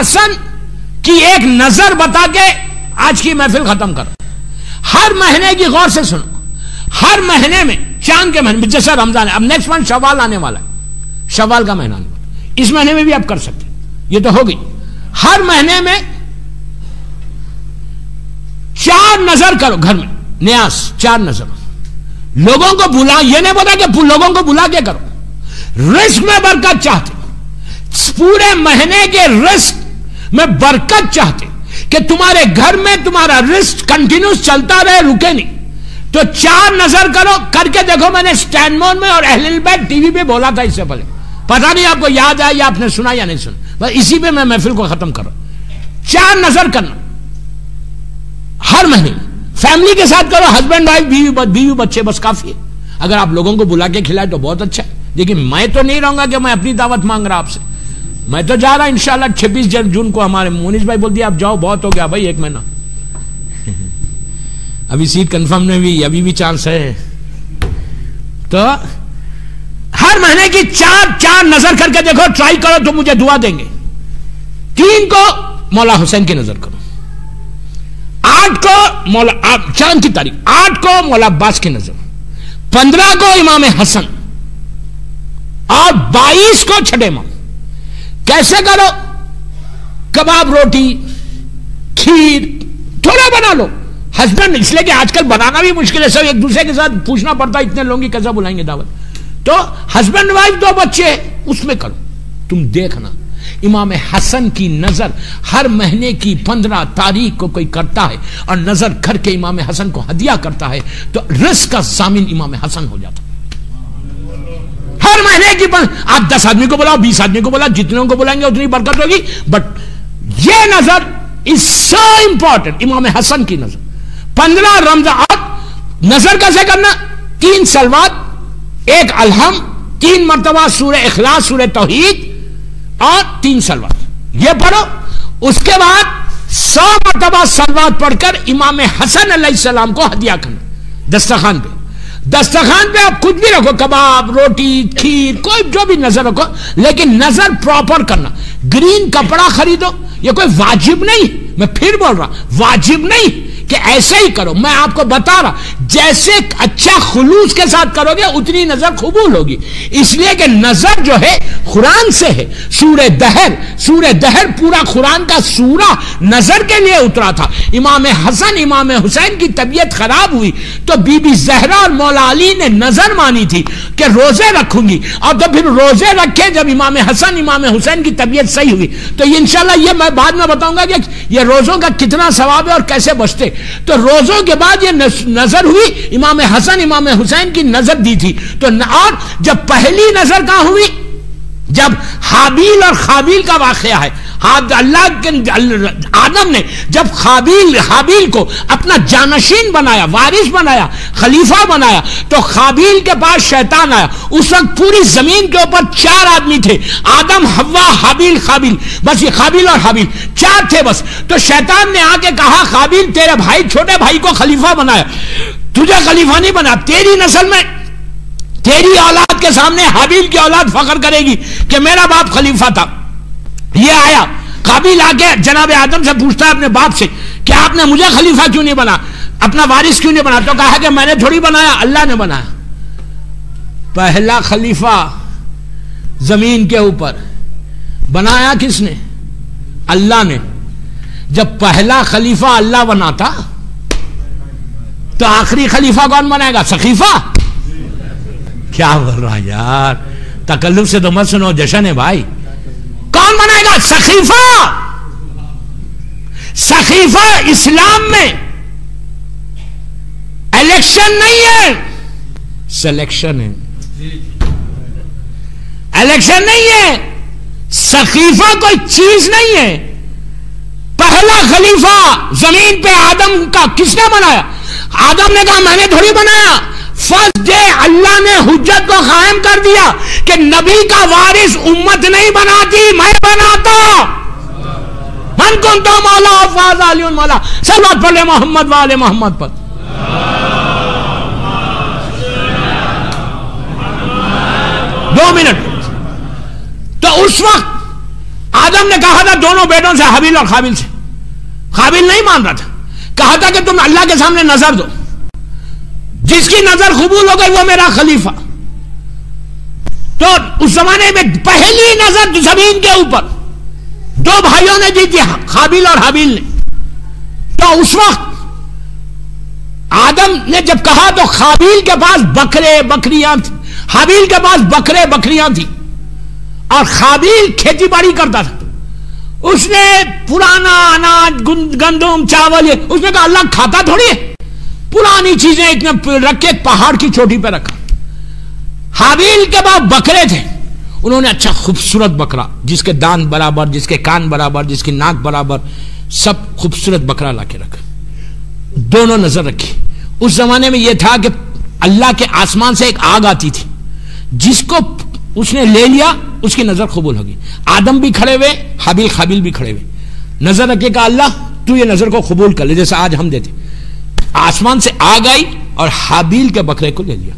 حسن کی ایک نظر بتا کے آج کی محفل ختم کرو. ہر مہینے کی غور سے سنو. ہر مہینے میں چاند کے مہینے جیسا رمضان ہے, اب نیکسٹ منتھ شوال آنے والا ہے, شوال کا مہینہ آنے والا ہے, اس مہینے میں بھی آپ کر سکتے, یہ تو ہو گئی. ہر مہینے میں 4 نظر کرو گھر میں, نیاز 4 نظر. لوگوں کو بلا, یہ نہیں بتا کہ لوگوں کو بلا کے کرو. رزق میں برکت چاہتے, پورے مہینے کے رزق میں برکت چاہتے کہ تمہارے گھر میں تمہارا رزق کنٹینیوس چلتا رہے, رکے نہیں, تو 4 نظر کرو. کر کے دیکھو, میں نے سٹینڈ مون میں اور اہل البیت ٹی وی پہ بولا تھا اس سے پہلے, پتہ نہیں آپ کو یاد ہے یا آپ نے سنا یا نہیں سنا, بس اسی پہ میں محفل کو ختم کروں. 4 نظر کرنا ہر مہینے, فیملی کے ساتھ کرو, ہسبینڈ وائف, بیوی بچے, بس کافی ہے. اگر آپ لوگوں کو بلا کے کھلائے تو بہت اچھا ہے, لیکن میں تو نہیں رہوں گا کہ میں اپنی دعوت مانگ رہا آپ سے. میں تو جا رہا انشاءاللہ 26 جون کو. ہمارے مونس بھائی بول دیا آپ جاؤ, بہت ہو گیا بھائی 1 مہینہ, ابھی سیٹ کنفرم نہیں ہوئی, ابھی بھی چانس ہے. تو ہر مہینے کی 4 نظر کر کے دیکھو, ٹرائی کرو تو مجھے دعا دیں گے. 3 کو مولا حسین کی نظر کرو, 8 کو مولا چاند کی تاریخ 8 کو مولا عباس کی نظر, 15 کو امام حسن, اور 22 کو چھٹے امام. کیسے کرو؟ کباب, روٹی, کھیر تھوڑا بنا لو. ہسبینڈ, اس لیے کہ آج کل بنانا بھی مشکل ہے, سب ایک دوسرے کے ساتھ پوچھنا پڑتا ہے, اتنے لوگوں کی کیسے بلائیں گے دعوت. تو ہسبینڈ وائف 2 بچے اس میں کرو. تم دیکھنا امام حسن کی نظر ہر مہینے کی 15 تاریخ کو کوئی کرتا ہے اور نظر کر کے امام حسن کو ہدیہ کرتا ہے تو رزق کا ضامن امام حسن ہو جاتا. ہر مہینے کی آپ 10 آدمی کو بلاؤ, 20 آدمی کو بلاؤ, جتنے کو بلائیں گے اتنی برکت ہوگی. بٹ یہ نظر از سو امپورٹنٹ, امام حسن کی نظر. 15 رمضان نظر کیسے کرنا؟ 3 سلوات, 1 الحم, 3 مرتبہ سورہ اخلاص, سورہ توحید, اور 3 سلوات یہ پڑھو. اس کے بعد 100 مرتبہ سلوات پڑھ کر امام حسن علیہ السلام کو ہدیہ کرنا دسترخوان پہ. دسترخوان پہ آپ کچھ بھی رکھو, کباب, روٹی, کھیر, کوئی جو بھی نظر رکھو, لیکن نظر پراپر کرنا. گرین کپڑا خریدو, یہ کوئی واجب نہیں, میں پھر بول رہا واجب نہیں کہ ایسے ہی کرو. میں آپ کو بتا رہا جیسے اچھا خلوص کے ساتھ کرو گے اتنی نظر قبول ہوگی. اس لیے کہ نظر جو ہے قرآن سے ہے. سورہ دہر پورا قرآن کا سورہ نظر کے لیے اترا تھا. امام حسن امام حسین کی طبیعت خراب ہوئی تو بی بی زہرا اور مولا علی نے نظر مانی تھی کہ روزے رکھوں گی, اور تو پھر روزے رکھے. جب امام حسن امام حسین کی طبیعت صحیح ہوئی تو انشاءاللہ یہ میں بعد میں بتاؤں گا کہ یہ روزوں کا کتنا ثواب ہے اور کیسے بچتے. تو روزوں کے بعد یہ نظر ہوئی, امام حسن امام حسین کی نظر دی تھی. تو اور جب پہلی نظر کہاں ہوئی؟ جب حابیل اور خابیل کا واقعہ ہے. اللہ کے آدم نے جب حابیل کو اپنا جانشین بنایا, وارث بنایا, خلیفہ بنایا, تو خابیل کے پاس شیطان آیا. اس وقت پوری زمین کے اوپر 4 آدمی تھے, آدم, حوا, حابیل, خابیل, بس یہ خابیل اور حابیل 4 تھے بس. تو شیطان نے آ کے کہا خابیل تیرے بھائی, چھوٹے بھائی کو خلیفہ بنایا, تجھے خلیفہ نہیں بنا. تیری نسل میں تیری اولاد کے سامنے حابیل کی اولاد فخر کرے گی کہ میرا باپ خلیفہ تھا. یہ آیا قابیل آ کے جناب آدم سے پوچھتا ہے اپنے باپ سے کہ آپ نے مجھے خلیفہ کیوں نہیں بنا, اپنا وارث کیوں نہیں بنا؟ تو کہا کہ میں نے تھوڑی بنایا, اللہ نے بنایا. پہلا خلیفہ زمین کے اوپر بنایا کس نے؟ اللہ نے. جب پہلا خلیفہ اللہ بناتا تو آخری خلیفہ کون بنائے گا؟ سخیفہ. کیا بول رہا یار, تکلف سے تو مت سنو, جشن ہے بھائی. کون بنائے گا؟ سخیفہ. سخیفہ اسلام میں الیکشن نہیں ہے, سلیکشن ہے. الیکشن نہیں ہے, سخیفہ کوئی چیز نہیں ہے. پہلا خلیفہ زمین پہ آدم کا کس نے بنایا؟ آدم نے کہا میں نے تھوڑی بنایا. فرسٹ ڈے اللہ نے حجت کو قائم کر دیا کہ نبی کا وارث امت نہیں بناتی, میں بناتا. من کنت مولا فاز علی مولا. صلوات پڑھ محمد والے محمد پر. دو منٹ. تو اس وقت آدم نے کہا تھا دونوں بیٹوں سے، حابیل اور قابیل سے، قابیل نہیں مان رہا تھا، کہا تھا کہ تم اللہ کے سامنے نظر دو، جس کی نظر قبول ہو گئی وہ میرا خلیفہ۔ تو اس زمانے میں پہلی نظر زمین کے اوپر دو بھائیوں نے دی تھی، قابیل اور حابیل نے۔ تو اس وقت آدم نے جب کہا تو قابیل کے پاس بکرے بکریاں تھیں، حابیل کے پاس بکرے بکریاں تھیں، اور قابیل کھیتی باڑی کرتا تھا۔ اس نے پرانا اناج، گندم، چاول، اس نے کہا اللہ کھاتا تھوڑی ہے، پرانی چیزیں اتنے رکھ کے پہاڑ کی چوٹی پہ رکھا۔ حابیل کے پاس بکرے تھے، انہوں نے اچھا خوبصورت بکرا، جس کے دان برابر، جس کے کان برابر، جس کی ناک برابر، سب خوبصورت بکرا لا کے رکھا، دونوں نظر رکھی۔ اس زمانے میں یہ تھا کہ اللہ کے آسمان سے ایک آگ آتی تھی، جس کو اس نے لے لیا اس کی نظر قبول ہوگی۔ آدم بھی کھڑے ہوئے، حابیل قابیل بھی کھڑے ہوئے، نظر رکھے کہ اللہ تو یہ نظر کو قبول کر لے، جیسے آج ہم دیتے۔ آسمان سے آگ آئی اور حابیل کے بکرے کو لے لیا،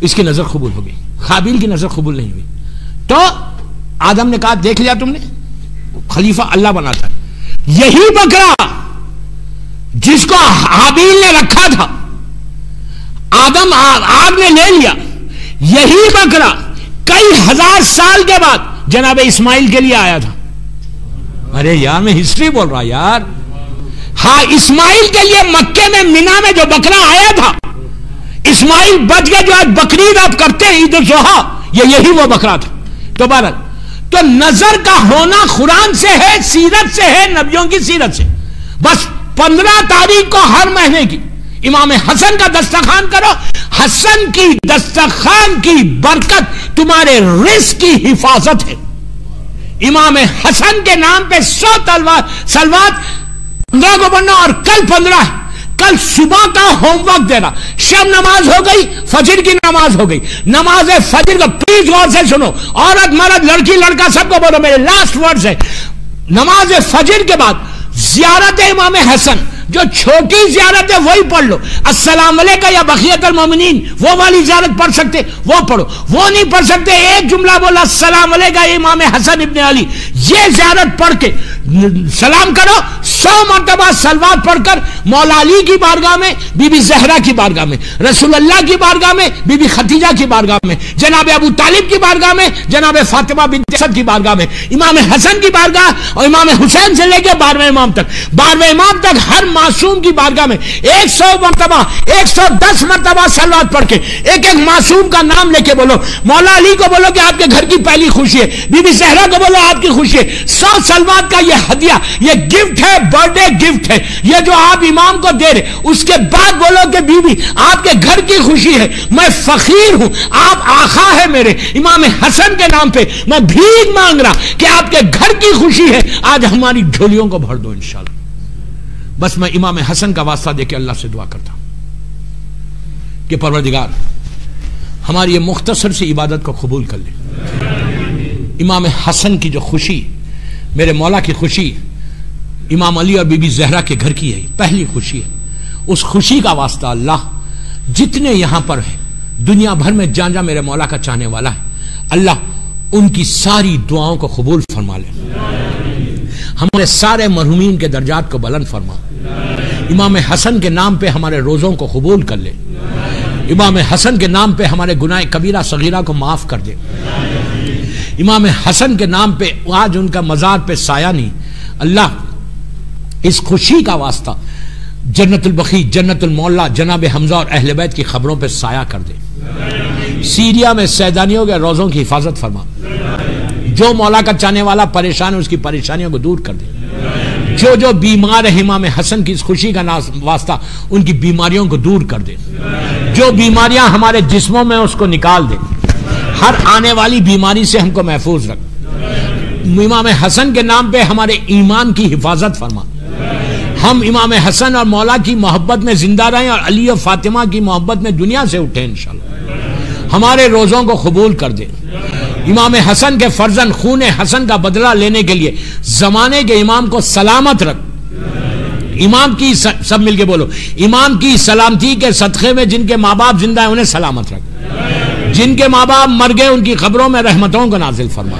اس کی نظر قبول ہو گئی، قابیل کی نظر قبول نہیں ہوئی۔ تو آدم نے کہا دیکھ لیا تم نے، خلیفہ اللہ بناتا ہے۔ یہی بکرا جس کو حابیل نے رکھا تھا، آدم آگ نے لے لیا، یہی بکرا کئی ہزار سال کے بعد جناب اسماعیل کے لیے آیا تھا۔ ارے یار میں ہسٹری بول رہا یار۔ ہاں اسماعیل کے لیے مکے میں مینا میں جو بکرا آیا تھا، اسماعیل بچ گئے، جو آج بقرعید آپ کرتے ہیں عید الاضحیٰ، یہی وہ بکرا تھا۔ تو بہرحال تو نظر کا ہونا قرآن سے ہے، سیرت سے ہے، نبیوں کی سیرت سے۔ بس 15 تاریخ کو ہر مہینے کی امام حسن کا دسترخوان کرو، حسن کی دسترخوان کی برکت تمہارے رزق کی حفاظت ہے۔ امام حسن کے نام پہ 100 سلوات 15 کو پڑھنا، اور کل 15 ہے، کل صبح کا ہوم ورک دینا۔ شب نماز ہو گئی، فجر کی نماز ہو گئی، نماز فجر کا پلیز غور سے سنو، عورت مرد لڑکی لڑکا سب کو بولو، میرے لاسٹ ورڈز ہے۔ نماز فجر کے بعد زیارت امام حسن، جو چھوٹی زیارت ہے وہی پڑھ لو، السلام علیکم یا بقیت المومنین وہ والی زیارت پڑھ سکتے وہ پڑھو، وہ نہیں پڑھ سکتے ایک جملہ بولا السلام علیکم امام حسن ابن علی، یہ زیارت پڑھ کے سلام کرو۔ 100 مرتبہ سلوات پڑھ کر مولا علی کی بارگاہ میں، بی بی زہرا کی بارگاہ میں، رسول اللہ کی بارگاہ میں، بی بی خدیجہ کی بارگاہ میں، جناب ابو طالب کی بارگاہ میں، جناب فاطمہ بنت اسد کی بارگاہ میں، امام حسن کی بارگاہ اور امام حسین سے لے کے 12ویں امام تک، 12ویں امام تک ہر معصوم کی بارگاہ میں 100 مرتبہ 110 مرتبہ سلوات پڑھ کے ایک ایک معصوم کا نام لے کے بولو۔ مولا علی کو بولو کہ آپ کے گھر کی پہلی خوشی ہے، بی بی زہرا کو بولو آپ کی خوشی ہے۔ 100 سلوات کا یہ ہدیہ، یہ گفٹ ہے، برتھ ڈے گفٹ ہے، یہ جو آپ امام کو دے رہے۔ اس کے بعد بولو کہ بی بی آپ کے گھر کی خوشی ہے، میں فقیر ہوں، آپ آقا ہے میرے، امام حسن کے نام پہ میں بھیک مانگ رہا کہ آپ کے گھر کی خوشی ہے، آج ہماری جھولیوں کو بھر دو انشاءاللہ۔ بس میں امام حسن کا واسطہ دے کے اللہ سے دعا کرتا ہوں کہ پروردگار ہماری یہ مختصر سی عبادت کو قبول کر لے۔ امام حسن کی جو خوشی، میرے مولا کی خوشی، امام علی اور بی بی زہرا کے گھر کی ہے، پہلی خوشی ہے۔ اس خوشی کا واسطہ اللہ جتنے یہاں پر ہیں، دنیا بھر میں جہاں جہاں میرے مولا کا چاہنے والا ہے، اللہ ان کی ساری دعاؤں کو قبول فرما لے، ہمارے سارے مرحومین کے درجات کو بلند فرما، امام حسن کے نام پہ ہمارے روزوں کو قبول کر لے، امام حسن کے نام پہ ہمارے گناہ کبیرہ صغیرہ کو معاف کر دے، امام حسن کے نام پہ آج ان کا مزار پہ سایہ نہیں، اللہ اس خوشی کا واسطہ جنت البقیع، جنت المعلا، جناب حمزہ اور اہل بیت کی خبروں پہ سایہ کر دے، سیریا میں سیدانیوں کے روزوں کی حفاظت فرما، جو مولا کا چاہنے والا پریشان ہے اس کی پریشانیوں کو دور کر دے، جو بیمار ہے امام حسن کی اس خوشی کا واسطہ ان کی بیماریوں کو دور کر دے، جو بیماریاں ہمارے جسموں میں اس کو نکال دے، ہر آنے والی بیماری سے ہم کو محفوظ رکھ، امام حسن کے نام پہ ہمارے ایمان کی حفاظت فرما، ہم امام حسن اور مولا کی محبت میں زندہ رہیں اور علی و فاطمہ کی محبت میں دنیا سے اٹھیں انشاءاللہ، ہمارے روزوں کو قبول کر دے، امام حسن کے فرزند خون حسن کا بدلہ لینے کے لیے زمانے کے امام کو سلامت رکھ، امام کی سب مل کے بولو، امام کی سلامتی کے صدقے میں جن کے ماں باپ زندہ ہیں انہیں سلامت رکھ، جن کے ماں باپ مر گئے ان کی قبروں میں رحمتوں کو نازل فرما۔